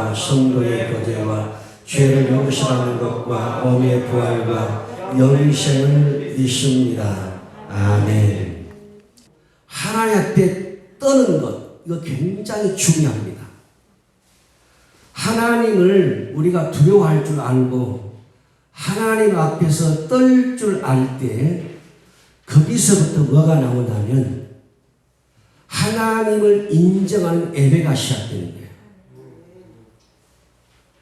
부활과 성도의 거제와 죄를 용서하는 것과 몸의 부활과 영생을 믿습니다. 아멘. 하나님 앞에 떠는 것, 이거 굉장히 중요합니다. 하나님을 우리가 두려워할 줄 알고 하나님 앞에서 떨 줄 알 때 거기서부터 뭐가 나오냐면 하나님을 인정하는 예배가 시작되는 거예요.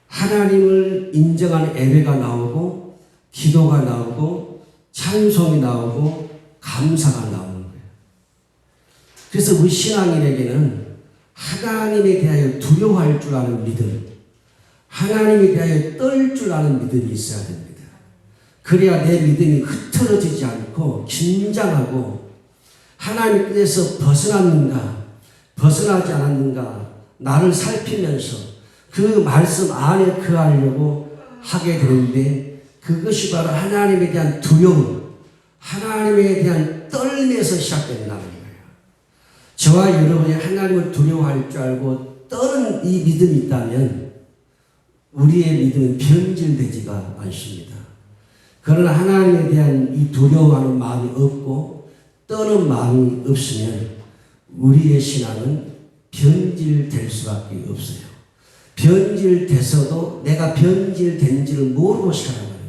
하나님을 인정하는 예배가 나오고 기도가 나오고 찬송이 나오고 감사가 나오는 거예요. 그래서 우리 신앙인에게는 하나님에 대하여 두려워할 줄 아는 믿음, 하나님에 대하여 떨 줄 아는 믿음이 있어야 됩니다. 그래야 내 믿음이 흐트러지지 않고 긴장하고 하나님 뜻에서 벗어났는가 벗어나지 않았는가 나를 살피면서 그 말씀 안에 거하려고 하게 되는데 그것이 바로 하나님에 대한 두려움, 하나님에 대한 떨림에서 시작된다는 거예요. 저와 여러분이 하나님을 두려워할 줄 알고 떠는 이 믿음이 있다면 우리의 믿음은 변질되지가 않습니다. 그러나 하나님에 대한 이 두려워하는 마음이 없고 떠는 마음이 없으면 우리의 신앙은 변질될 수밖에 없어요. 변질돼서도 내가 변질된지를 모르고 살아가는 거예요.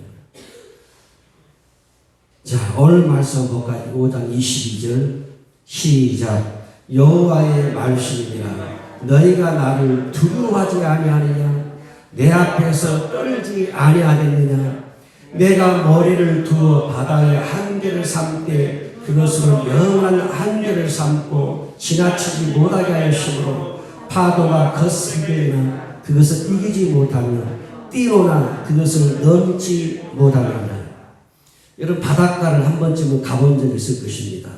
자, 오늘 말씀 볼까요? 5장 22절 시작. 여호와의 말씀이니라. 너희가 나를 두려워하지 아니하느냐? 내 앞에서 떨지 아니하겠느냐? 내가 머리를 두어 바다의 한계를 삼되 그것으로 영원한 한계를 삼고 지나치지 못하게 하였으므로 파도가 거스르나 그것을 이기지 못하며 뛰노나 그것을 넘지 못하느냐. 여러분 바닷가를 한 번쯤은 가본 적이 있을 것입니다.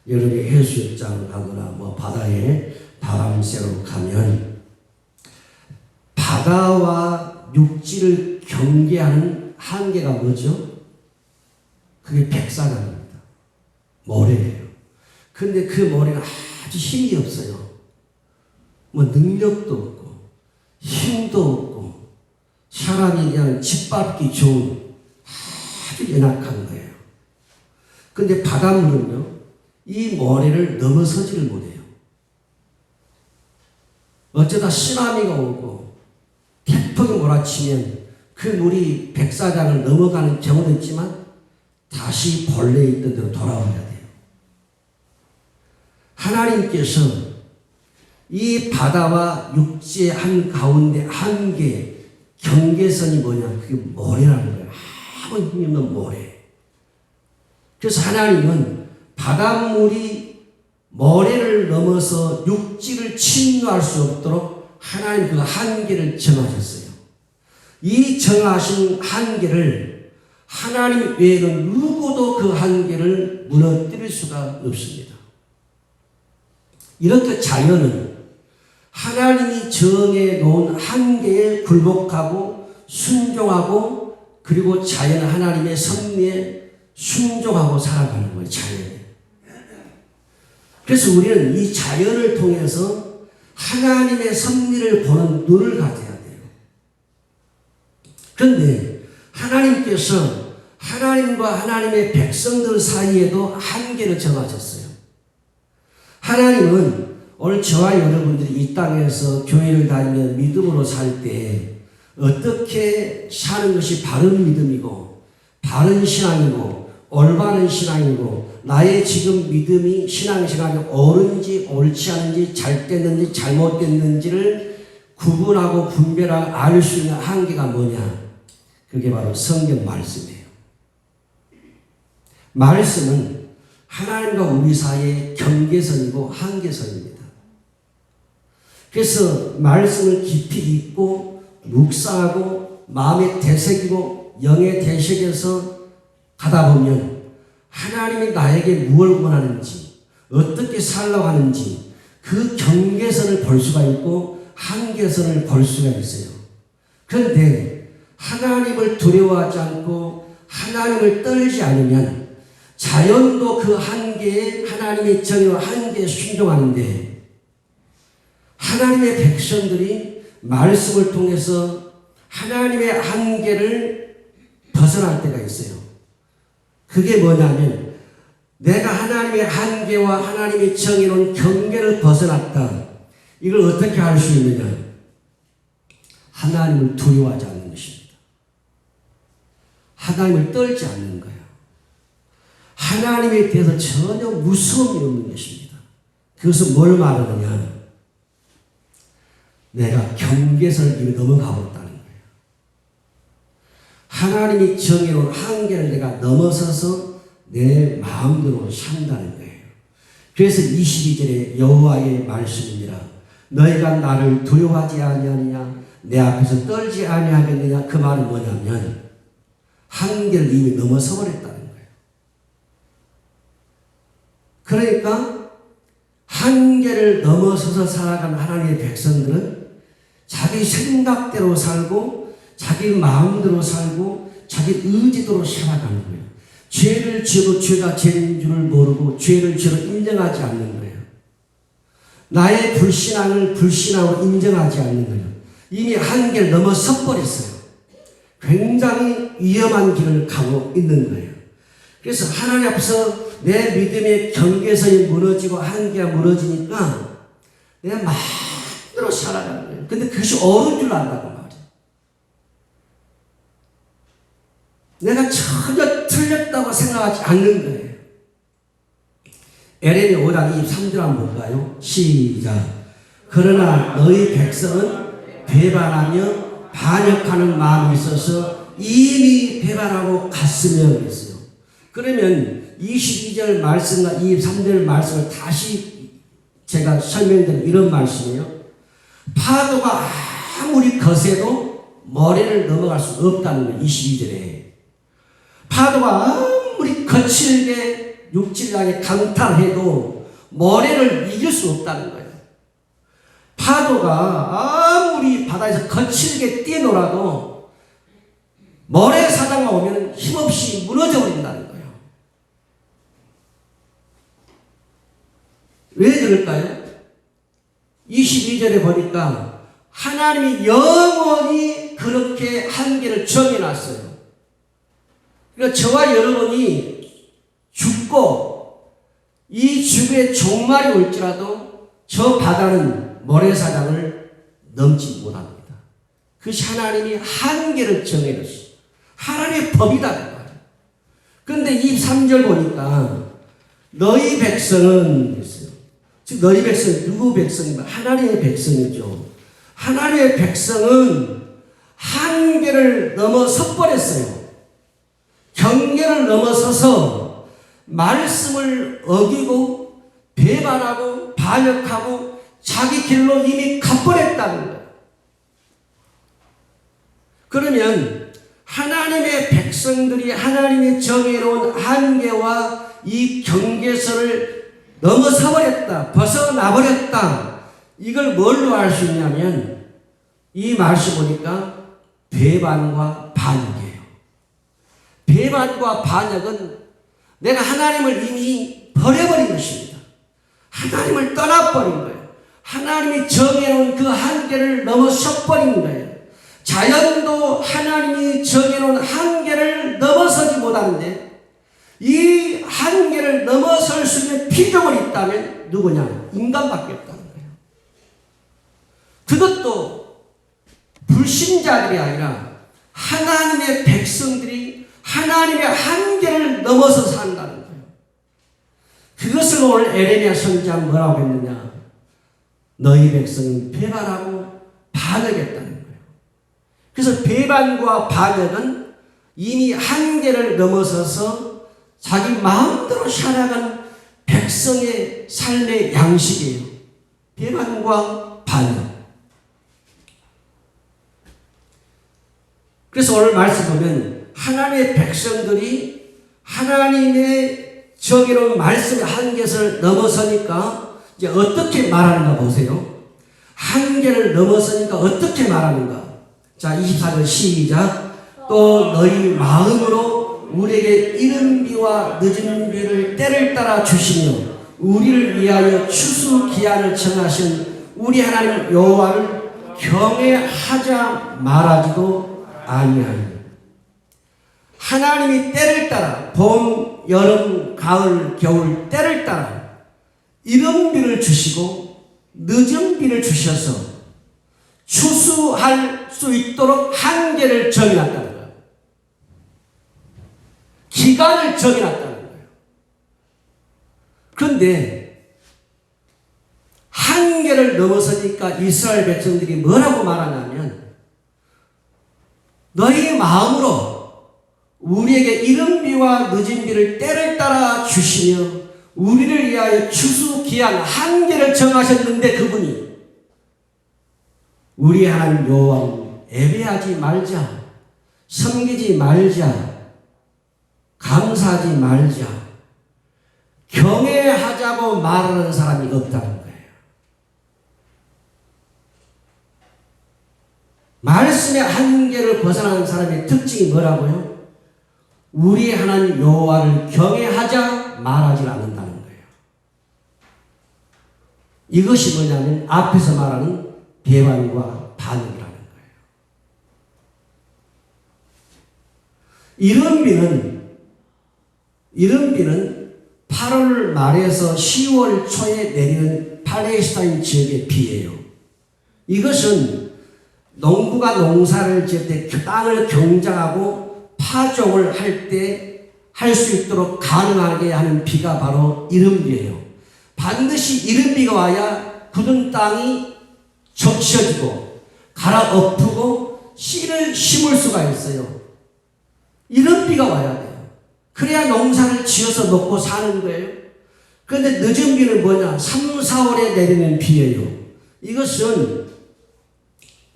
여러분이 해수욕장 가거나 뭐 바다에 바람 쐬러 가면 바다와 육지를 경계하는 한계가 뭐죠? 그게 백사장입니다. 모래예요. 근데 그 모래는 아주 힘이 없어요. 뭐 능력도 없고 힘도 없고 사람이 그냥 짓밟기 좋은 아주 연약한 거예요. 근데 바닷물은요, 이 모래를 넘어서지를 못해요. 어쩌다 쓰나미가 오고 태풍이 몰아치면 그 물이 백사장을 넘어가는 경우도 있지만 다시 본래 있던 대로 돌아와야 돼요. 하나님께서 이 바다와 육지의 한 가운데 한계 경계선이 뭐냐? 그게 모래라는 거예요. 아무 힘이 없는 모래. 그래서 하나님은 바닷물이 모래를 넘어서 육지를 침노할 수 없도록 하나님 그 한계를 정하셨어요. 이 정하신 한계를 하나님 외에는 누구도 그 한계를 무너뜨릴 수가 없습니다. 이렇게 자연은 하나님이 정해 놓은 한계에 굴복하고 순종하고 그리고 자연은 하나님의 섭리에 순종하고 살아가는 거예요. 자연이. 그래서 우리는 이 자연을 통해서 하나님의 섭리를 보는 눈을 가져야 돼요. 그런데 하나님께서 하나님과 하나님의 백성들 사이에도 한계를 정하셨어요. 하나님은 오늘 저와 여러분들이 이 땅에서 교회를 다니며 믿음으로 살 때 어떻게 사는 것이 바른 믿음이고 바른 신앙이고 올바른 신앙이고 나의 지금 믿음이 신앙생활이 옳은지 옳지 않은지 잘 됐는지 잘못됐는지를 구분하고 분별하고 알 수 있는 한계가 뭐냐? 그게 바로 성경 말씀이에요. 말씀은 하나님과 우리 사이의 경계선이고 한계선입니다. 그래서 말씀을 깊이 읽고 묵상하고 마음에 되새기고 영에 되새겨서 가다 보면 하나님이 나에게 무엇을 원하는지 어떻게 살라고 하는지 그 경계선을 볼 수가 있고 한계선을 볼 수가 있어요. 그런데 하나님을 두려워하지 않고 하나님을 떨지 않으면 자연도 그 한계에 하나님의 정의와 한계에 순종하는데 하나님의 백성들이 말씀을 통해서 하나님의 한계를 벗어날 때가 있어요. 그게 뭐냐면 내가 하나님의 한계와 하나님이 정해놓은 경계를 벗어났다. 이걸 어떻게 할 수 있느냐? 하나님을 두려워하지 않는 것입니다. 하나님을 떨지 않는 거예요. 하나님에 대해서 전혀 무서움이 없는 것입니다. 그것은 뭘 말하느냐? 내가 경계선을 이미 넘어가 버렸다는 거예요. 하나님이 정해놓은 한계를 내가 넘어서서 내 마음대로 산다는 거예요. 그래서 22절에 여호와의 말씀입니다. 너희가 나를 두려워하지 아니하느냐? 내 앞에서 떨지 아니하겠느냐? 그 말은 뭐냐면 한계를 이미 넘어서 버렸다는 거예요. 그러니까 한계를 넘어서서 살아가는 하나님의 백성들은 자기 생각대로 살고 자기 마음대로 살고 자기 의지대로 살아가는 거예요. 죄를 지어도 죄가 죄인 줄을 모르고 죄를 지어도 인정하지 않는 거예요. 나의 불신앙을 불신앙으로 인정하지 않는 거예요. 이미 한계를 넘어서 버렸어요. 굉장히 위험한 길을 가고 있는 거예요. 그래서 하나님 앞에서 내 믿음의 경계선이 무너지고 한계가 무너지니까 내 마음대로 살아가는 거예요. 근데 그것이 옳은 줄 안다고 말이에요. 내가 전혀 틀렸다고 생각하지 않는 거예요. 에레미야 5장 23절 한번 볼까요? 시작. 그러나 너희 백성은 배반하며 반역하는 마음이 있어서 이미 배반하고 갔으며 그랬어요. 그러면 22절 말씀과 23절 말씀을 다시 제가 설명드린 이런 말씀이에요. 파도가 아무리 거세도 머리를 넘어갈 수 없다는 거예요. 22절에. 파도가 아무리 거칠게 육질나게 강탈해도 모래를 이길 수 없다는 거예요. 파도가 아무리 바다에서 거칠게 뛰어놀아도 모래사장만 오면 힘없이 무너져 버린다는 거예요. 왜 그럴까요? 22절에 보니까 하나님이 영원히 그렇게 한계를 정해놨어요. 그러니까 저와 여러분이 죽고 이 죽음의 종말이 올지라도 저 바다는 모래사장을 넘지 못합니다. 그것이 하나님이 한계를 정해놨어요. 하나님의 법이다. 그런데 23절 보니까 너희 백성은 있어요. 즉 너희 백성은 누구 백성이면 하나님의 백성이죠. 하나님의 백성은 한계를 넘어서 버렸어요. 경계를 넘어서서 말씀을 어기고 배반하고 반역하고 자기 길로 이미 가버렸다는 거예요. 그러면 하나님의 백성들이 하나님이 정해놓은 한계와 이 경계선을 넘어서버렸다, 벗어나버렸다. 이걸 뭘로 알 수 있냐면 이 말씀 보니까 배반과 반역이에요. 배반과 반역은 내가 하나님을 이미 버려버린 것입니다. 하나님을 떠나버린 거예요. 하나님이 정해놓은 그 한계를 넘어서버린 거예요. 자연도 하나님이 정해놓은 한계를 넘어서지 못하는데 이 한계를 넘어설 수 있는 피조물이 있다면 누구냐? 인간밖에 없다는 거예요. 그것도 불신자들이 아니라 하나님의 백성들이 하나님의 한계를 넘어서 산다는 거예요. 그것을 오늘 에레미야 선지자는 뭐라고 했느냐? 너희 백성은 배반하고 반역했다는 거예요. 그래서 배반과 반역은 이미 한계를 넘어서서 자기 마음대로 살아간 백성의 삶의 양식이에요. 배반과 반역. 그래서 오늘 말씀 보면 하나님의 백성들이 하나님의 정의로운 말씀의 한계를 넘어서니까 이제 어떻게 말하는가 보세요. 한계를 넘어서니까 어떻게 말하는가. 자, 24절 시작. 또 너희 마음으로 우리에게 이른 비와 늦은 비를 때를 따라 주시며 우리를 위하여 추수 기한을 정하신 우리 하나님 여호와를 경외하자 말하지도 아니하니. 하나님이 때를 따라 봄, 여름, 가을, 겨울 때를 따라 이른 비를 주시고 늦은 비를 주셔서 추수할 수 있도록 한계를 정해놨다는 거예요. 기간을 정해놨다는 거예요. 그런데 한계를 넘어서니까 이스라엘 백성들이 뭐라고 말하냐면 너희 마음으로 우리에게 이른 비와 늦은 비를 때를 따라 주시며 우리를 위하여 추수 기한 한계를 정하셨는데 그분이 우리 하나님 여호와를 예배하지 말자, 섬기지 말자, 감사하지 말자, 경외하자고 말하는 사람이 없다는 거예요. 말씀의 한계를 벗어나는 사람의 특징이 뭐라고요? 우리 하나님 여호와를 경외하자 말하지 않는다는 거예요. 이것이 뭐냐면 앞에서 말하는 배반과 반응이라는 거예요. 이른 비는 8월 말에서 10월 초에 내리는 팔레스타인 지역의 비예요. 이것은 농부가 농사를 지을 때 땅을 경작하고 파종을 할 때 할 수 있도록 가능하게 하는 비가 바로 이른 비예요. 반드시 이른 비가 와야 굳은 땅이 적셔지고 갈아엎고 씨를 심을 수가 있어요. 이른 비가 와야 돼요. 그래야 농사를 지어서 먹고 사는 거예요. 그런데 늦은 비는 뭐냐? 3, 4월에 내리는 비예요. 이것은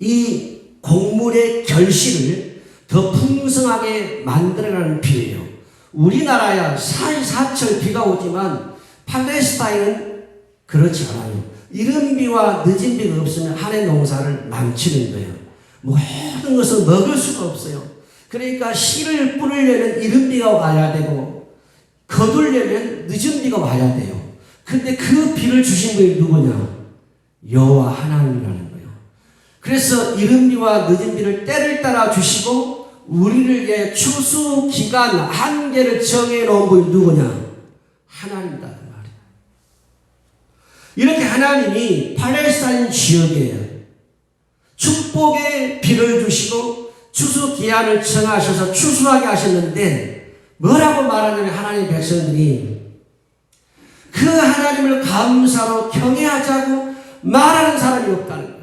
이 곡물의 결실을 더 풍성하게 만들어가는 비예요. 우리나라야 사철 비가 오지만 팔레스타인은 그렇지 않아요. 이른 비와 늦은 비가 없으면 한 해 농사를 망치는 거예요. 모든 것을 먹을 수가 없어요. 그러니까 씨를 뿌리려면 이른 비가 와야 되고 거두려면 늦은 비가 와야 돼요. 근데 그 비를 주신 분이 누구냐? 여호와 하나님이라는 거예요. 그래서 이른 비와 늦은 비를 때를 따라 주시고 우리를 위해 추수 기간 한계를 정해놓은 분이 누구냐? 하나님이다 그 말이에요. 이렇게 하나님이 팔레스타인 지역에 축복의 비를 주시고 추수 기한을 정하셔서 추수하게 하셨는데 뭐라고 말하냐면 하나님의 백성들이 그 하나님을 감사로 경외하자고 말하는 사람이 없다는 거예요.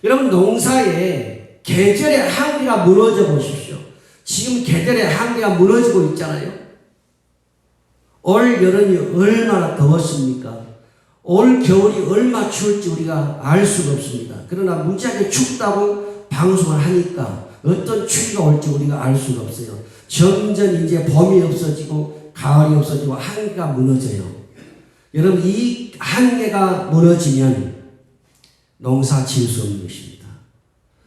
여러분 농사에 계절의 한계가 무너져 보십시오. 지금 계절의 한계가 무너지고 있잖아요. 올 여름이 얼마나 더웠습니까? 올 겨울이 얼마나 추울지 우리가 알 수가 없습니다. 그러나 무지하게 춥다고 방송을 하니까 어떤 추위가 올지 우리가 알 수가 없어요. 점점 이제 봄이 없어지고 가을이 없어지고 한계가 무너져요. 여러분 이 한계가 무너지면 농사 지을 수 없는 것입니다.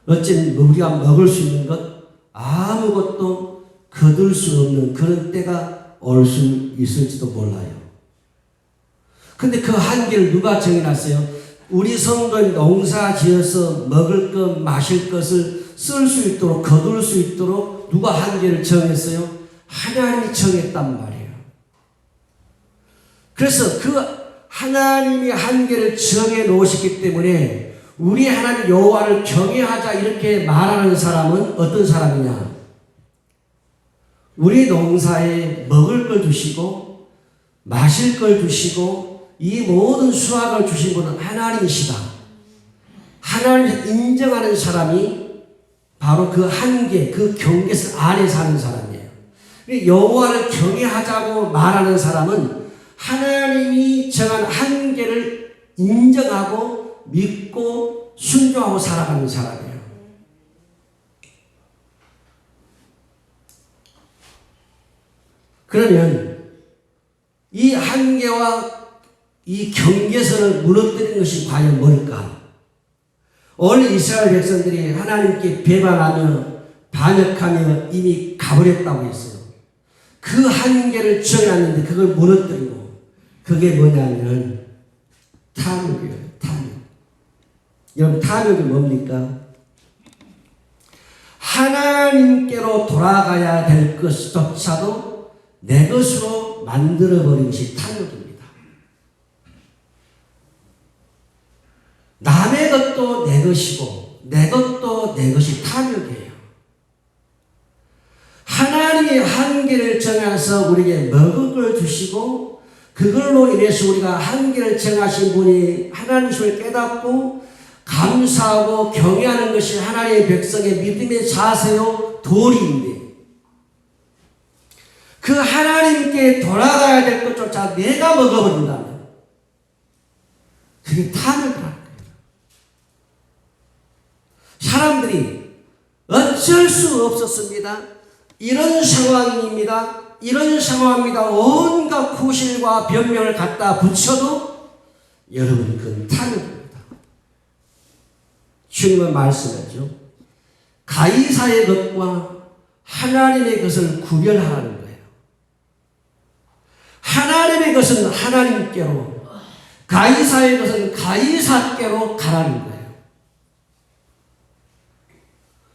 어쨌든 우리가 먹을 수 있는 것 아무것도 거둘 수 없는 그런 때가 올 수 있을지도 몰라요. 근데 그 한계를 누가 정해놨어요? 우리 성도는 농사 지어서 먹을 것, 마실 것을 쓸 수 있도록, 거둘 수 있도록 누가 한계를 정했어요? 하나님이 정했단 말이에요. 그래서 그 하나님이 한계를 정해 놓으셨기 때문에 우리 하나님 여호와를 경외하자 이렇게 말하는 사람은 어떤 사람이냐? 우리 농사에 먹을 걸 주시고 마실 걸 주시고 이 모든 수확을 주신 분은 하나님이시다. 하나님을 인정하는 사람이 바로 그 한계, 그 경계선 안에 사는 사람이에요. 여호와를 경외하자고 말하는 사람은 하나님이 정한 한계를 인정하고 믿고 순종하고 살아가는 사람이에요. 그러면 이 한계와 이 경계선을 무너뜨린 것이 과연 뭘까? 오늘 이스라엘 백성들이 하나님께 배반하며 반역하며 이미 가버렸다고 했어요. 그 한계를 정해놨는데 그걸 무너뜨리고 그게 뭐냐면 탐욕이에요. 탐욕. 여러분, 탐욕이 뭡니까? 하나님께로 돌아가야 될 것조차도 내 것으로 만들어버린 것이 탐욕입니다. 남의 것도 내 것이고 내 것도 내 것이 탐욕이에요. 하나님이 한계를 정해서 우리에게 먹을 걸 주시고 그걸로 인해서 우리가 한계를 정하신 분이 하나님을 깨닫고 감사하고 경외하는 것이 하나님의 백성의 믿음의 자세요 도리인데 그 하나님께 돌아가야 될 것조차 내가 먹어버린다면 그게 탐욕이라는 거예요. 사람들이 어쩔 수 없었습니다. 이런 상황입니다. 이런 상황입니다. 온갖 구실과 변명을 갖다 붙여도 여러분 그건 탐욕입니다. 주님은 말씀하죠. 가이사의 것과 하나님의 것을 구별하라는 거예요. 하나님의 것은 하나님께로, 가이사의 것은 가이사께로 가라는 거예요.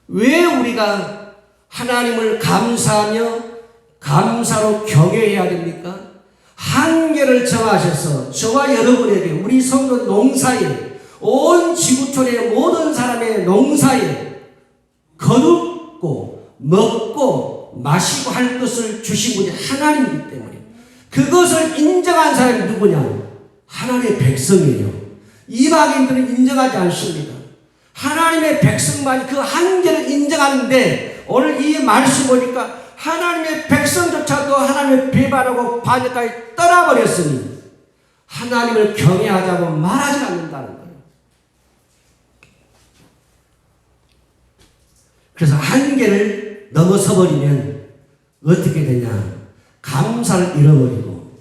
왜 우리가 하나님을 감사하며 감사로 경외해야 됩니까? 한계를 정하셔서 저와 여러분에게 우리 성도 농사에 온 지구촌의 모든 사람의 농사에 거둡고 먹고 마시고 할 것을 주신 분이 하나님이기 때문에 그것을 인정한 사람이 누구냐? 하나님의 백성이에요. 이방인들은 인정하지 않습니다. 하나님의 백성만이 그 한계를 인정하는데 오늘 이 말씀 보니까 하나님의 백성조차도 하나님을 배반하고 반역까지 떠나버렸으니 하나님을 경외하자고 말하지 않는다는 거예요. 그래서 한계를 넘어서 버리면 어떻게 되냐? 감사를 잃어버리고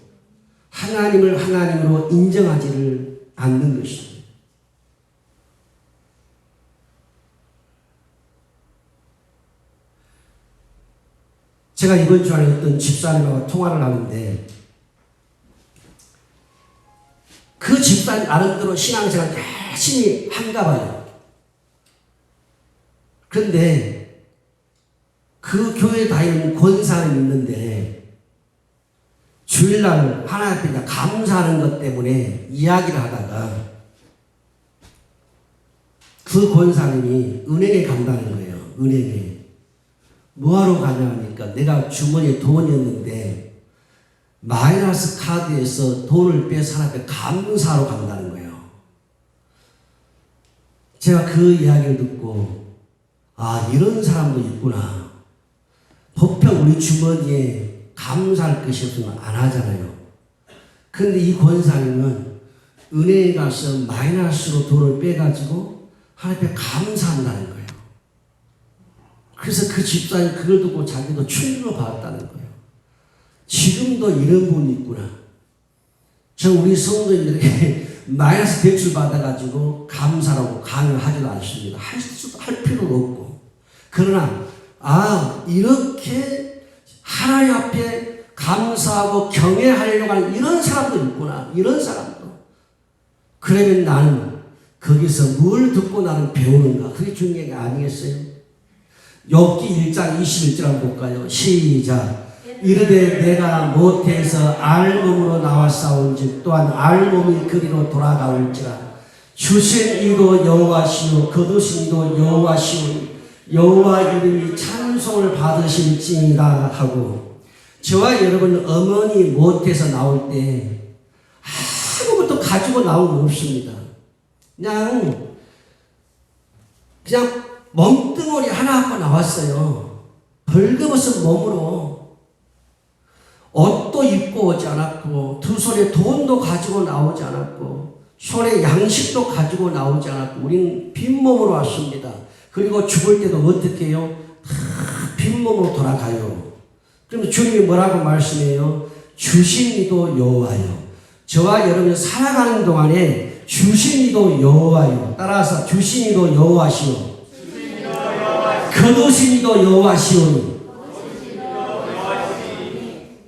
하나님을 하나님으로 인정하지를 않는 것입니다. 제가 이번 주에 어떤 집사님하고 통화를 하는데 그 집사님 나름대로 신앙생활 열심히 한가 봐요. 그런데 그 교회 다니는 권사님이 있는데 주일날 하나님 앞에 감사하는 것 때문에 이야기를 하다가 그 권사님이 은행에 간다는 거예요. 은행에. 뭐하러 가냐 하니까 내가 주머니에 돈이었는데 마이너스 카드에서 돈을 빼서 하나님께 감사하러 간다는 거예요. 제가 그 이야기를 듣고 아, 이런 사람도 있구나. 보편 우리 주머니에 감사할 것이 없으면 안 하잖아요. 그런데 이 권사님은 은행에 가서 마이너스로 돈을 빼가지고 하나님께 감사한다는 거예요. 그래서 그 집사님 그걸 듣고 자기도 충격을 받았다는 거예요. 지금도 이런 분이 있구나. 저 우리 성도님들에게 마이너스 대출 받아가지고 감사라고 강요하지도 않습니다. 할 필요도 없고. 그러나 이렇게 하나님 앞에 감사하고 경외하려고 하는 이런 사람도 있구나. 이런 사람도. 그러면 나는 거기서 뭘 듣고 나는 배우는가. 그게 중요한 게 아니겠어요? 욥기 1장 21절 한번 볼까요? 시작. 이르되 내가 모태에서 알몸으로 나왔사온즉 또한 알몸이 그리로 돌아가올지라. 주신 이도 여호와시요 거두신 이도 여호와시오니 여호와 이름이 찬송을 받으실지니라 하고, 저와 여러분 어머니 모태에서 나올 때 아무것도 가지고 나온 거 없습니다. 그냥 멍덩어리 하나 갖고 나왔어요. 벌거벗은 몸으로. 옷도 입고 오지 않았고 두 손에 돈도 가지고 나오지 않았고 손에 양식도 가지고 나오지 않았고 우리는 빈몸으로 왔습니다. 그리고 죽을 때도 어떻게 해요? 다 빈몸으로 돌아가요. 그럼 주님이 뭐라고 말씀해요? 주신 이도 여호와요. 저와 여러분이 살아가는 동안에 주신 이도 여호와요. 따라서 주신 이도 여호와시오. 거두신 이도 여호와시오니.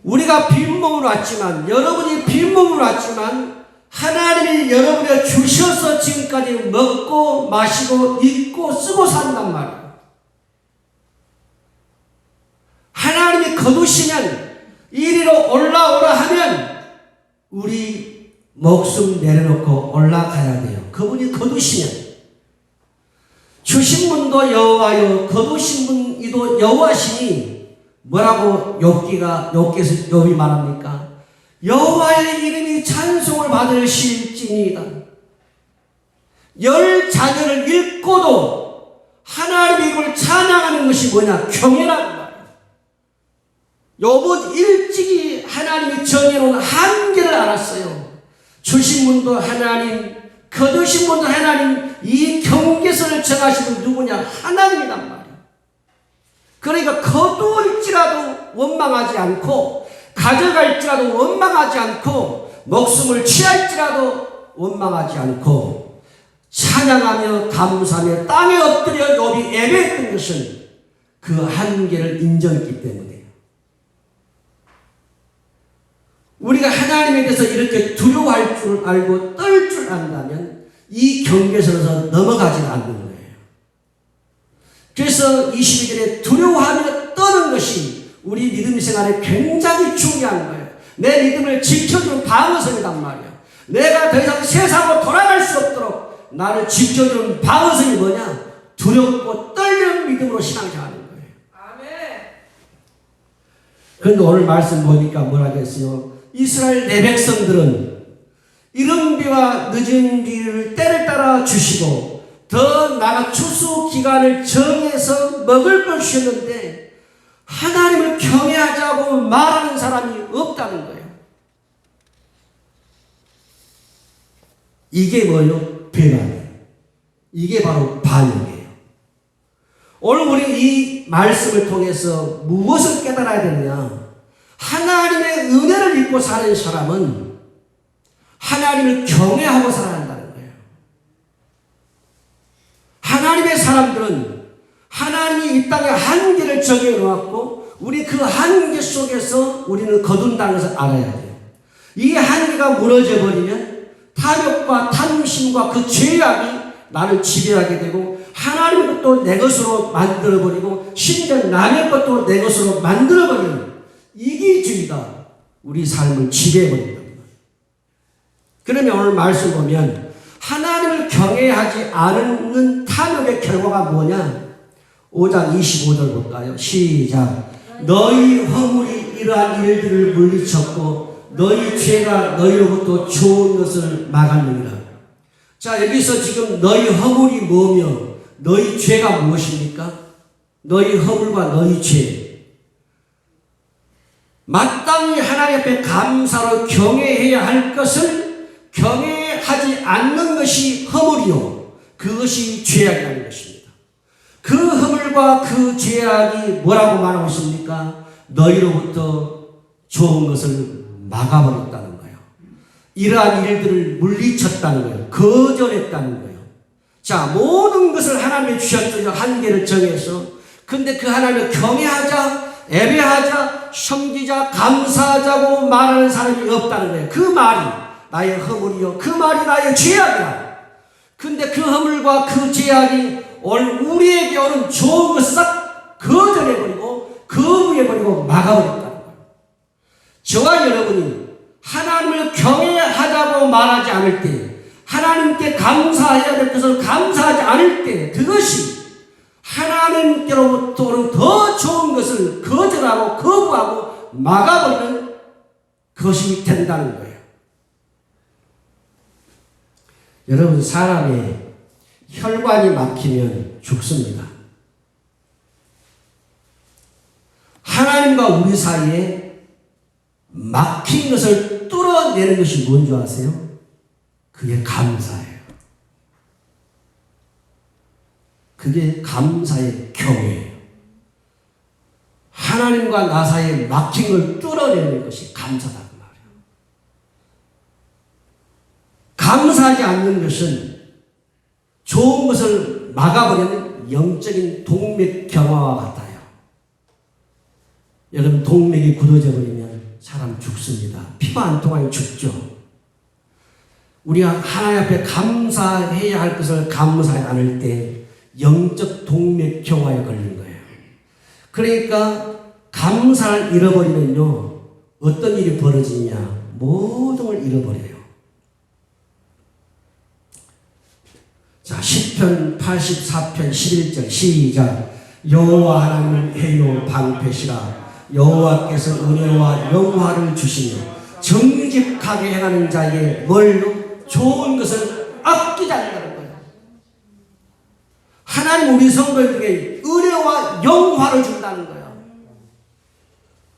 우리가 빈몸으로 왔지만, 여러분이 빈몸으로 왔지만 하나님이 여러분에게 주셔서 지금까지 먹고 마시고 입고 쓰고 산단 말이에요. 하나님이 거두시면 이리로 올라오라 하면 우리 목숨 내려놓고 올라가야 돼요. 그분이 거두시면. 주신 분도 여호와요 거두신 분이도 여호와시니 뭐라고 욥기에서 욥이 말합니까? 여호와의 이름이 찬송을 받으실지니이다. 열 자녀를 잃고도 하나님의 이름을 찬양하는 것이 뭐냐? 경외라는 말이에요. 욥은 일찍이 하나님이 정해놓은 한계를 알았어요. 주신 분도 하나님, 거두신 분도 하나님, 이 경계선을 정하신 분 누구냐? 하나님이란 말이에요. 그러니까 거두을지라도 원망하지 않고, 가져갈지라도 원망하지 않고, 목숨을 취할지라도 원망하지 않고, 찬양하며 감사하며 땅에 엎드려 욥이 예배했던 것은 그 한계를 인정했기 때문이에요. 우리가 하나님에 대해서 이렇게 두려워할 줄 알고 떨 줄 안다면 이 경계선에서 넘어가지는 않는 거예요. 그래서 22절에 두려워하며 떠는 것이 우리 믿음 생활에 굉장히 중요한 거예요. 내 믿음을 지켜주는 방어선이란 말이에요. 내가 더 이상 세상으로 돌아갈 수 없도록 나를 지켜주는 방어선이 뭐냐? 두렵고 떨리는 믿음으로 신앙생활하는 거예요. 아멘. 그런데 오늘 말씀 보니까 뭐라 했어요? 이스라엘 내 백성들은 이른 비와 늦은 비를 때를 따라 주시고 더 나아가 추수 기간을 정해서 먹을 걸 주셨는데 하나님을 경외하자고 말하는 사람이 없다는 거예요. 이게 뭐예요? 배반이에요. 이게 바로 반역이에요. 오늘 우리 이 말씀을 통해서 무엇을 깨달아야 되느냐? 하나님의 은혜를 입고 사는 사람은 하나님을 경외하고 살아야 한다는 거예요. 하나님의 사람들은 하나님이 이 땅에 한계를 정해놓았고 우리 그 한계 속에서 우리는 거둔다는 것을 알아야 돼요. 이 한계가 무너져버리면 탐욕과 탐심과 그 죄악이 나를 지배하게 되고 하나님의 것도 내 것으로 만들어버리고 심지어 남의 것도 내 것으로 만들어버리는 이기주의가 우리 삶을 지배해버린다. 그러면 오늘 말씀 보면 하나님을 경외하지 않는 탐욕의 결과가 뭐냐? 5장 25절 볼까요? 시작. 너희 허물이 이러한 일들을 물리쳤고 너희 죄가 너희로부터 좋은 것을 막았느니라. 자, 여기서 지금 너희 허물이 뭐며 너희 죄가 무엇입니까? 너희 허물과 너희 죄. 마땅히 하나님 앞에 감사로 경외해야 할 것을 경외하지 않는 것이 허물이요. 그것이 죄악이라는 것입니다. 그 허물과 그 죄악이 뭐라고 말하고 있습니까? 너희로부터 좋은 것을 막아버렸다는 거예요. 이러한 일들을 물리쳤다는 거예요. 거절했다는 거예요. 자, 모든 것을 하나님이 주셨죠. 한계를 정해서. 근데 그 하나님을 경외하자, 예배하자, 섬기자, 감사하자고 말하는 사람이 없다는 거예요. 그 말이 나의 허물이요. 그 말이 나의 죄악이야. 근데 그 허물과 그 죄악이 우리에게 오는 좋은 것을 싹 거절해버리고 거부해버리고 막아버렸다는 거예요. 저와 여러분이 하나님을 경외하자고 말하지 않을 때, 하나님께 감사해야 될 것을 감사하지 않을 때, 그것이 하나님께로부터 오는 더 좋은 것을 거절하고 거부하고 막아버리는 것이 된다는 거예요. 여러분, 사람의 혈관이 막히면 죽습니다. 하나님과 우리 사이에 막힌 것을 뚫어내는 것이 뭔지 아세요? 그게 감사예요. 그게 감사의 경외예요. 하나님과 나 사이에 막힌 걸 뚫어내는 것이 감사다. 감사하지 않는 것은 좋은 것을 막아버리는 영적인 동맥 경화와 같아요. 여러분, 동맥이 굳어져 버리면 사람 죽습니다. 피가 안 통하면 죽죠. 우리가 하나님 앞에 감사해야 할 것을 감사하지 않을 때 영적 동맥경화에 걸리는 거예요. 그러니까 감사를 잃어버리면요, 어떤 일이 벌어지냐? 모든 걸 잃어버려요. 자, 시편 84편 11절 시작. 여호와 하나님은 해요 방패시라. 여호와께서 은혜와 영화를 주시며 정직하게 행하는 자에게 뭘로? 좋은 것을 아끼지 않는다는 거예요. 하나님 우리 성도에게 은혜와 영화를 준다는 거예요.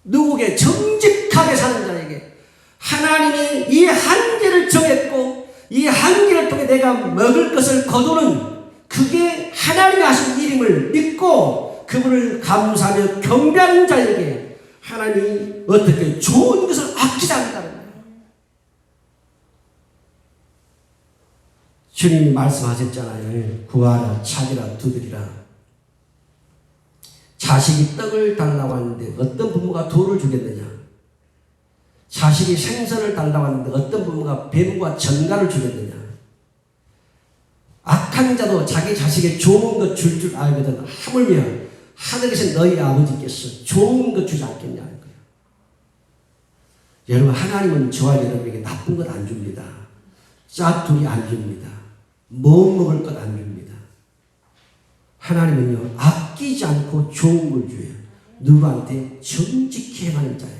누구에게? 정직하게 사는 자에게. 하나님이 이 한계를 정했고 이 한계를 통해 내가 먹을 것을 거두는, 그게 하나님이 하신 일임을 믿고 그분을 감사하며 경배하는 자에게 하나님이 어떻게 좋은 것을 아끼지 않는다는 거예요. 주님이 말씀하셨잖아요. 구하라, 찾으라, 두드리라. 자식이 떡을 달라고 하는데 어떤 부모가 돌을 주겠느냐? 자식이 생선을 달라고 하는데 어떤 부모가 뱀과 전갈을 주겠느냐? 악한 자도 자기 자식에게 좋은 것 줄 알거든. 하물며 하늘에서 너희 아버지께서 좋은 것 주지 않겠냐는 거예요. 여러분, 하나님은 저와 여러분에게 나쁜 것 안 줍니다. 짜투리 안 줍니다. 못 먹을 것 안 줍니다. 하나님은요, 아끼지 않고 좋은 걸 줘요. 누구한테? 정직히 행하는 자에게.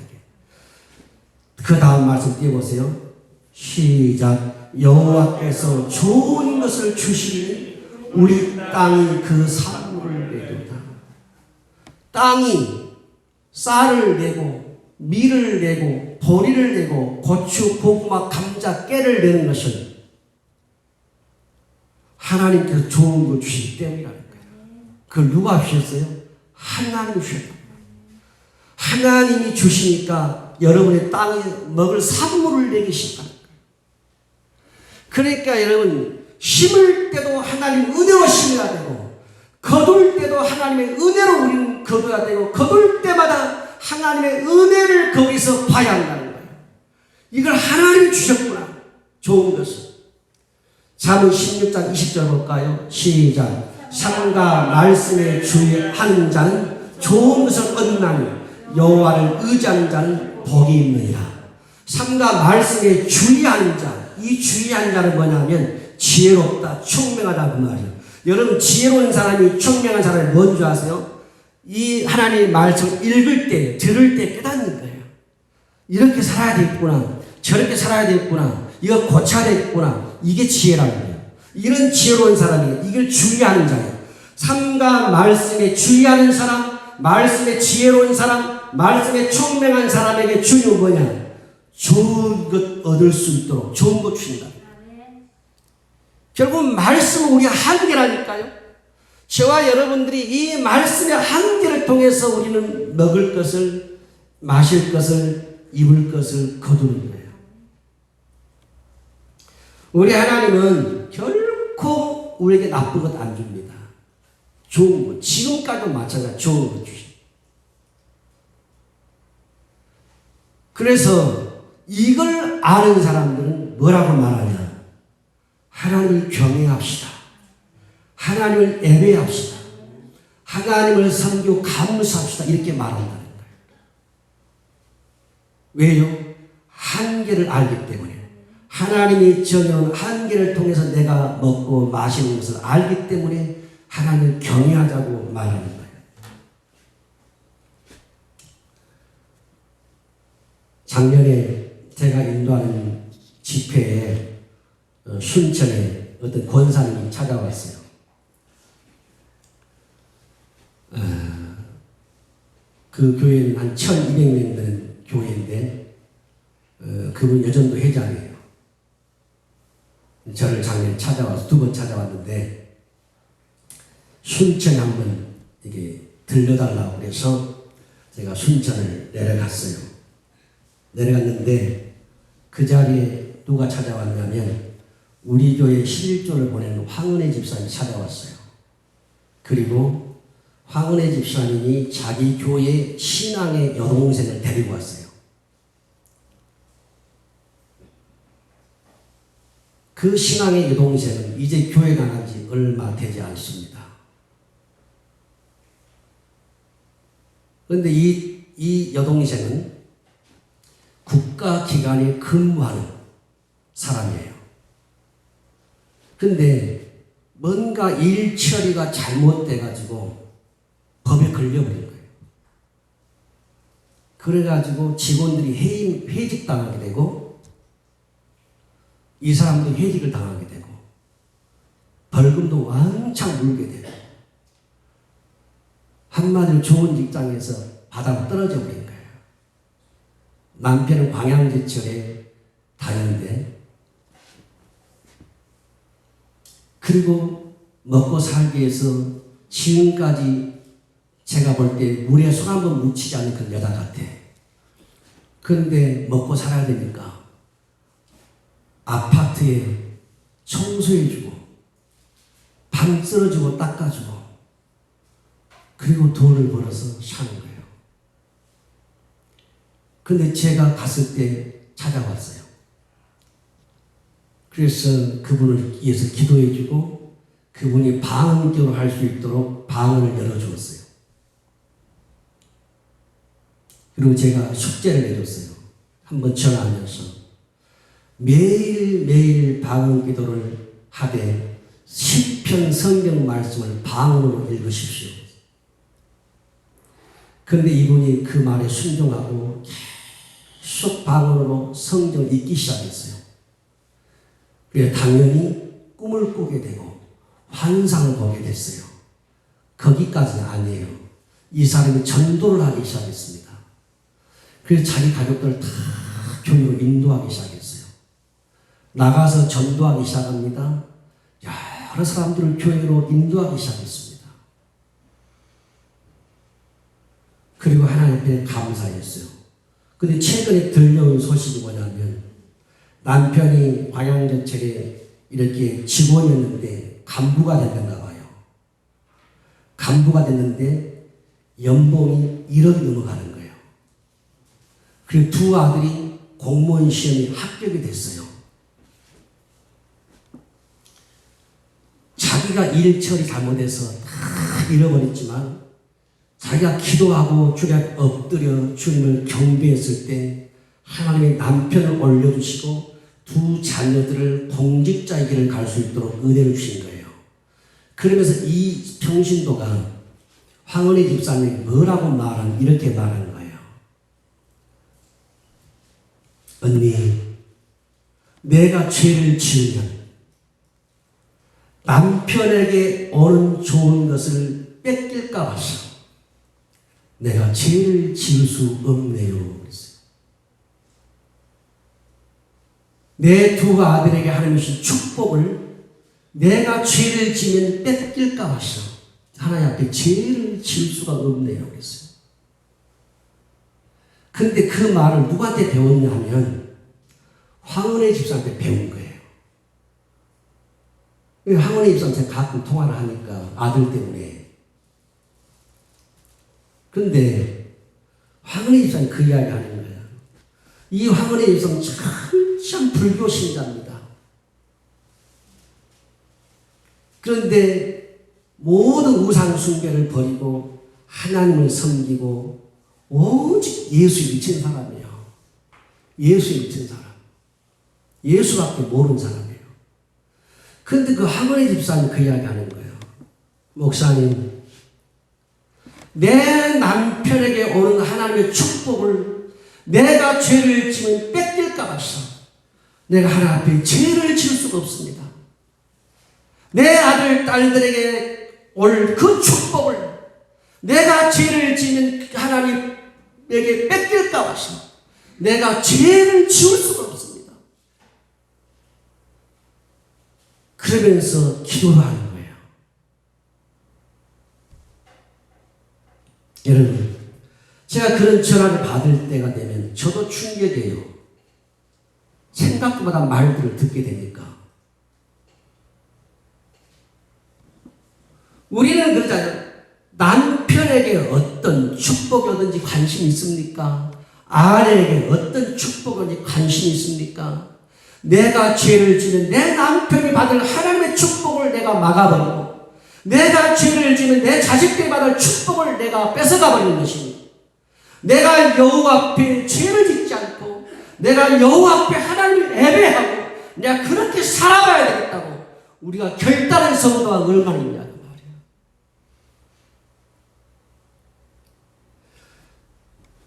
그 다음 말씀 띄워보세요. 시작. 여호와께서 좋은 것을 주시니 우리 땅이 그 산물을 내도다. 땅이 쌀을 내고 밀을 내고 보리를 내고 고추, 고구마, 감자, 깨를 내는 것은 하나님께서 좋은 걸 주시기 때문이라는 거예요. 그걸 누가 주셨어요? 하나님이 주셨다. 하나님이 주시니까 여러분의 땅에 먹을 산물을 내기신다. 그러니까 여러분, 심을 때도 하나님 은혜로 심어야 되고, 거둘 때도 하나님의 은혜로 우리는 거둬야 되고, 거둘 때마다 하나님의 은혜를 거기서 봐야 한다는 거예요. 이걸 하나님이 주셨구나, 좋은 것을. 잠언 16장 20절 볼까요? 시작. 삶과 말씀에 주의하는 자는 좋은 것을 얻나니 여호와를 의지하는 자는 복이 있느니라. 삶과 말씀에 주의하는 자, 이 주의하는 자는 뭐냐면 지혜롭다, 총명하다 그 말이에요. 여러분, 지혜로운 사람이, 총명한 사람이 뭔 줄 아세요? 이 하나님의 말씀을 읽을 때, 들을 때 깨닫는 거예요. 이렇게 살아야 되겠구나, 저렇게 살아야 되겠구나, 이거 고쳐야 되겠구나. 이게 지혜라는 거예요. 이런 지혜로운 사람이, 이걸 주의하는 자예요. 삶과 말씀에 주의하는 사람, 말씀에 지혜로운 사람, 말씀에 총명한 사람에게 주는 뭐냐? 좋은 것 얻을 수 있도록 좋은 것 주신다. 결국 말씀은 우리의 한계라니까요. 저와 여러분들이 이 말씀의 한계를 통해서 우리는 먹을 것을, 마실 것을, 입을 것을 거두는 거예요. 우리 하나님은 결코 우리에게 나쁜 것 안 줍니다. 좋은 것, 지금까지도 마찬가지 좋은 것 주십니다. 그래서 이걸 아는 사람들은 뭐라고 말하냐? 하나님을 경외합시다. 하나님을 예배합시다. 하나님을 섬기고 감사합시다. 이렇게 말한다는 거예요. 왜요? 한계를 알기 때문에. 하나님이 정해온 한계를 통해서 내가 먹고 마시는 것을 알기 때문에 하나님을 경외하자고 말하는 거예요. 작년에 제가 인도하는 집회에 순천에 어떤 권사님이 찾아왔어요. 그 교회는 한 1200명 되는 교회인데 그분 여전도 회장이에요. 저를 작년에 찾아와서 2번 찾아왔는데 순천에 한번 이게 들려달라고 해서 제가 순천을 내려갔어요. 내려갔는데 그 자리에 누가 찾아왔냐면 우리 교회 11조를 보내는 황은혜 집사님이 찾아왔어요. 그리고 황은혜 집사님이 자기 교회 신앙의 여동생을 데리고 왔어요. 그 신앙의 여동생은 이제 교회 나간 지 얼마 되지 않습니다. 그런데 이 여동생은 국가기관에 근무하는 사람이에요. 근데 뭔가 일 처리가 잘못돼가지고 법에 걸려버린 거예요. 그래가지고 직원들이 회직당하게 되고 이 사람도 회직을 당하게 되고 벌금도 왕창 물게 되고 한마디로 좋은 직장에서 바닥으로 떨어져 버린 거예요. 남편은 광양제철에 다니는데 그리고 먹고 살기 위해서 지금까지 제가 볼 때 물에 손 한 번 묻히지 않는 그런 여자 같아. 그런데 먹고 살아야 되니까 아파트에 청소해주고 방 쓸어주고 닦아주고 그리고 돈을 벌어서 사는 거예요. 근데 제가 갔을 때 찾아왔어요. 그래서 그분을 위해서 기도해주고 그분이 방언교를 할 수 있도록 방을 열어주었어요. 그리고 제가 숙제를 내줬어요. 한번 전화하면서 매일매일 방언 기도를 하되 시편 성경 말씀을 방언으로 읽으십시오. 그런데 이분이 그 말에 순종하고 계속 방언으로 성경을 읽기 시작했어요. 그래서 당연히 꿈을 꾸게 되고 환상을 보게 됐어요. 거기까지는 아니에요. 이 사람이 전도를 하기 시작했습니다. 그래서 자기 가족들을 다 교회로 인도하기 시작했어요. 나가서 전도하기 시작합니다. 여러 사람들을 교회로 인도하기 시작했습니다. 그리고 하나님 앞에 감사했어요. 근데 최근에 들려온 소식이 뭐냐면 남편이 광양제철에 이렇게 직원이었는데 간부가 됐는가 봐요. 간부가 됐는데 연봉이 1억이 넘어가는 거예요. 그리고 두 아들이 공무원 시험에 합격이 됐어요. 자기가 일 처리 잘못해서 다 잃어버렸지만 자기가 기도하고 주님 엎드려 주님을 경배했을 때 하나님의 남편을 올려주시고 두 자녀들을 공직자의 길을 갈 수 있도록 은혜를 주신 거예요. 그러면서 이 평신도가 황은혜 집사님이 뭐라고 이렇게 말하는 거예요. 언니, 내가 죄를 지으면 남편에게 오는 좋은 것을 뺏길까 봐서 내가 죄를 지을 수 없네요. 내 두 아들에게 하나님 주신 축복을 내가 죄를 지면 뺏길까 봐서 하나님 앞에 죄를 지을 수가 없네요. 그랬어요. 근데 그 말을 누구한테 배웠냐면 황은혜 집사한테 배운 거예요. 황은혜 집사한테 가끔 통화를 하니까 아들 때문에. 근데 황은혜 집사는 그 이야기 하는 거예요. 이 황은혜 집사는 참 불교 신자입니다. 그런데 모든 우상 숭배를 버리고 하나님을 섬기고 오직 예수에 미친 사람이에요. 예수에 미친 사람. 예수밖에 모르는 사람이에요. 그런데 그 황은혜 집사님 그 이야기 하는 거예요. 목사님, 내 남편에게 오는 하나님의 축복을 내가 죄를 지면 뺏길까 봐서 내가 하나님 앞에 죄를 지을 수가 없습니다. 내 아들, 딸들에게 올 그 축복을 내가 죄를 지면 하나님에게 뺏길까 봐서 내가 죄를 지을 수가 없습니다. 그러면서 기도를 하는 거예요. 여러분, 제가 그런 전화를 받을 때가 되면 저도 충격이에요. 생각보다 말들을 듣게 되니까. 우리는 그러잖아요. 남편에게 어떤 축복이 오든지 관심이 있습니까? 아내에게 어떤 축복이 오든지 관심이 있습니까? 내가 죄를 지면 내 남편이 받을 하나님의 축복을 내가 막아버리고, 내가 죄를 지면 내 자식들이 받을 축복을 내가 뺏어가버리는 것이니, 내가 여호와 앞에 죄를 짓지 않고 내가 여호와 앞에 하나님을 예배하고 내가 그렇게 살아가야 되겠다고 우리가 결단한 성도가 얼마나 있냐 그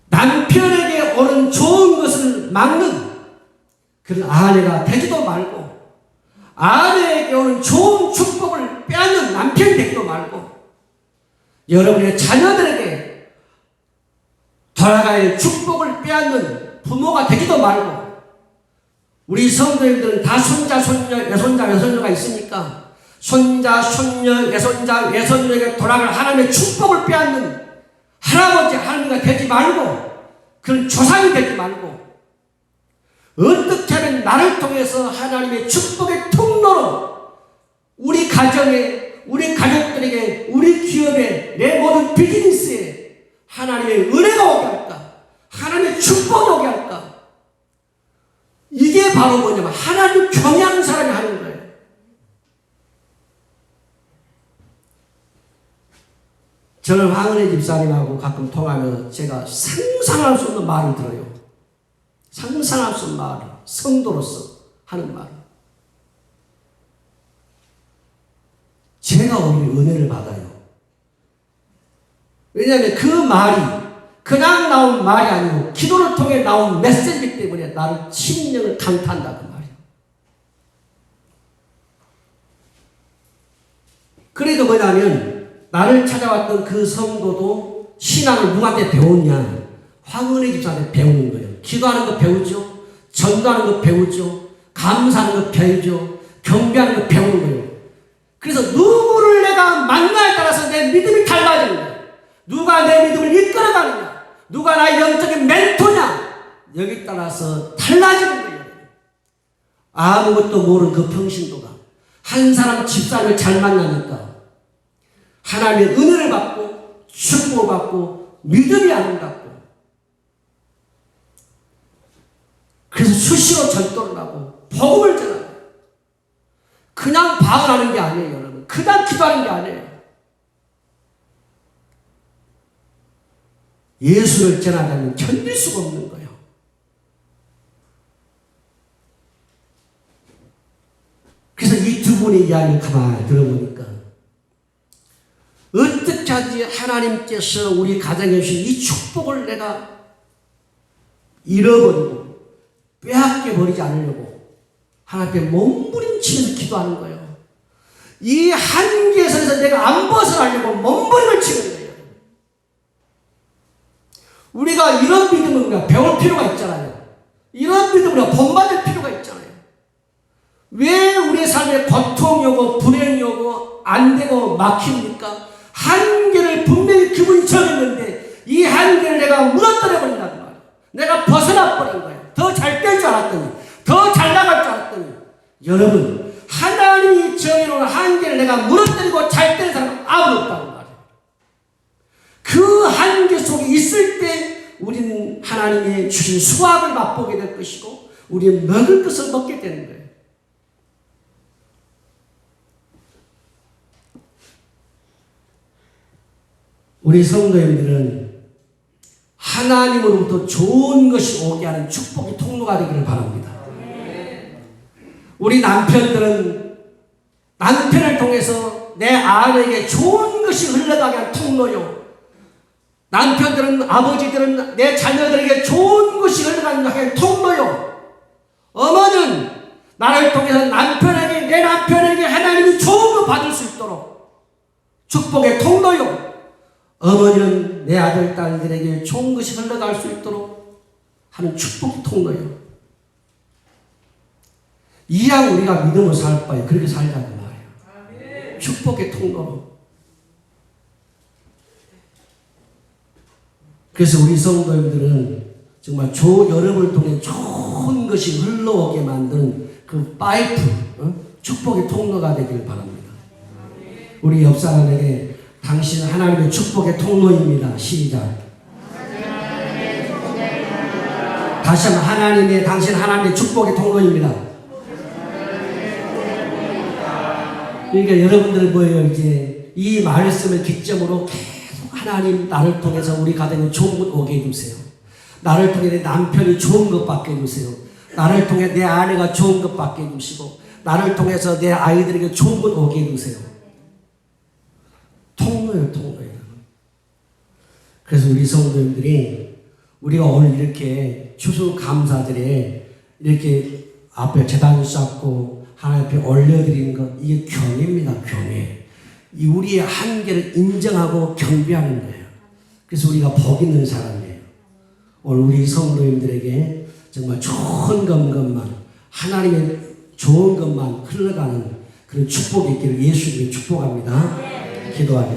말이야. 남편에게 오는 좋은 것을 막는 그런 아내가 되지도 말고, 아내에게 오는 좋은 축복을 빼앗는 남편이 되지도 말고, 여러분의 자녀들에게 돌아갈 축복을 빼앗는 부모가 되지도 말고, 우리 성도님들은 다 손자, 손녀, 외손자, 외손녀가 있으니까 손자, 손녀, 외손자, 외손녀에게 돌아갈 하나님의 축복을 빼앗는 할아버지, 할머니가 되지 말고, 그런 조상이 되지 말고, 어떻게 하면 나를 통해서 하나님의 축복의 통로로 우리 가정에, 우리 가족들에게, 우리 기업에, 내 모든 비즈니스에 하나님의 은혜가 오게 할까? 하나님의 축복이 오게 할까? 이게 바로 뭐냐면 하나님 경외하는 사람이 하는 거예요. 저는 황은혜 집사님하고 가끔 통하면서 제가 상상할 수 없는 말을 들어요. 상상할 수 없는 말을, 성도로서 하는 말. 제가 오히려 은혜를 받아요. 왜냐하면 그 말이 그냥 나온 말이 아니고 기도를 통해 나온 메시지이기 때문에 나를 심령을 강타한다 그 말이에요. 그러니까 뭐냐면 나를 찾아왔던 그 성도도 신앙을 누구한테 배웠냐? 황은혜 집사한테 배우는 거예요. 기도하는 거 배우죠. 전도하는 거 배우죠. 감사하는 거 배우죠. 경배하는 거 배우는 거예요. 그래서 누구를 내가 만나에 따라서 내 믿음이 달라지는 거예요. 누가 내 믿음을 이끌어가느냐, 누가 나의 영적인 멘토냐, 여기에 따라서 달라지는 거예요. 아무것도 모르는 그 평신도가 한 사람 집사람을 잘 만나니까 하나님의 은혜를 받고 축복을 받고 믿음이 아름답고, 그래서 수시로 전도를 하고 복음을 전하고, 그냥 방언하는 게 아니에요. 여러분, 그냥 기도하는 게 아니에요. 예수를 전하자면 견딜 수가 없는 거예요. 그래서 이 두 분의 이야기를 가만히 들어보니까 어떻게 하지 하나님께서 우리 가정에 주신 이 축복을 내가 잃어버리고 빼앗겨 버리지 않으려고 하나님께 몸부림치면서 기도하는 거예요. 이 한계선에서 내가 안 벗어나려고 몸부림을 치는 거예요. 우리가 이런 믿음을 우리가 배울 필요가 있잖아요. 이런 믿음을 우리가 본받을 필요가 있잖아요. 왜 우리의 삶에 고통이 오고 불행이 오고 안 되고 막힙니까? 한계를 분명히 그분이 정했는데 이 한계를 내가 무너뜨려 버린다는 말이에요. 내가 벗어나 버린 거예요. 더 잘 될 줄 알았더니, 더 잘 나갈 줄 알았더니. 여러분, 하나님이 정해놓은 한계를 내가 무너뜨리고 잘 되는 사람은 아무도 없다는 말이에요. 그 한계 속에 있을 때 우리는 하나님이 주신 수확을 맛보게 될 것이고 우리는 먹을 것을 먹게 되는 거예요. 우리 성도님들은 하나님으로부터 좋은 것이 오게 하는 축복의 통로가 되기를 바랍니다. 우리 남편들은 남편을 통해서 내 아내에게 좋은 것이 흘러가게 하는 통로요. 남편들은, 아버지들은 내 자녀들에게 좋은 것이 흘러가게 하는 통로요. 어머니는 나를 통해서 남편에게, 내 남편에게 하나님이 좋은 거 받을 수 있도록 축복의 통로요. 어머니는 내 아들, 딸들에게 좋은 것이 흘러갈 수 있도록 하는 축복의 통로요. 이왕 우리가 믿음으로 살 바에 그렇게 살자는 말이에요. 축복의 통로로. 그래서 우리 성도님들은 정말 여러분을 통해 좋은 것이 흘러오게 만드는 그 파이프, 축복의 통로가 되기를 바랍니다. 우리 옆 사람에게 당신은 하나님의 축복의 통로입니다. 시작. 다시 한번 당신 하나님의 축복의 통로입니다. 그러니까 여러분들 뭐예요? 이제 이 말씀을 기점으로 계속 하나님 나를 통해서 우리 가정에 좋은 것 오게 해주세요. 나를 통해 내 남편이 좋은 것 받게 해주세요. 나를 통해 내 아내가 좋은 것 받게 해주시고 나를 통해서 내 아이들에게 좋은 것 오게 해주세요. 통로예요, 통로예요. 그래서 우리 성도님들이 우리가 오늘 이렇게 추수감사절에 이렇게 앞에 제단 쌓고 하나님 앞에 올려드리는 것, 이게 경외입니다, 경외. 이 우리의 한계를 인정하고 경배하는 거예요. 그래서 우리가 복 있는 사람이에요. 오늘 우리 성도님들에게 정말 좋은 것만, 하나님의 좋은 것만 흘러가는 그런 축복이 있기를 예수님이 축복합니다. 기도합니다.